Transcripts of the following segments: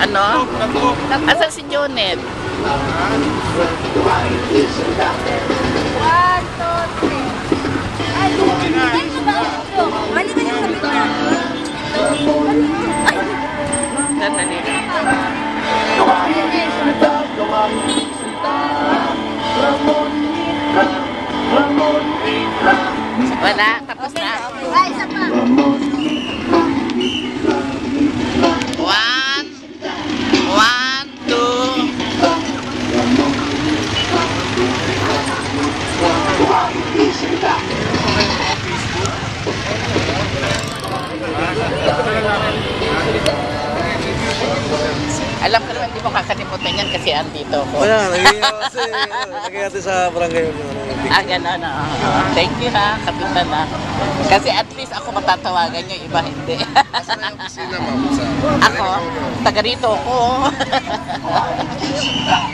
Ano? Asan si Jonet? 1, 2, 3. Ay, mali ka yung kapit na. Ay, Sandali lang. Wala, tapos na. ay, isa pa. One, one, two. Alam ko naman, hindi mo kakalimutan yan kasi andito ko. Kaya, lagay natin sa barangay. Gano'n. Thank you ha, kapitan na. Kasi at least ako matatawagan nyo, iba hindi. Saan na yung opisina, ma'am? Ako, taga rito ako.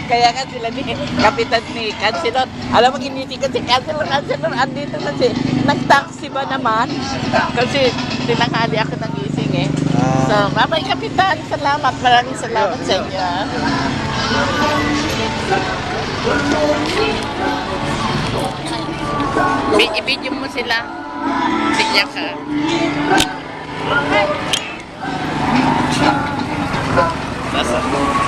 Kaya nga sila ni kapitan ni Kansilor. Alam mo, giniti ko si Kansilor, andito kasi. Nag-taxi ba naman? Kasi tinanghali ako ng gising eh. So, babay kapitan, salamat. Maraming salamat sa inyo. I-video mo sila. Sigya ka. Basta.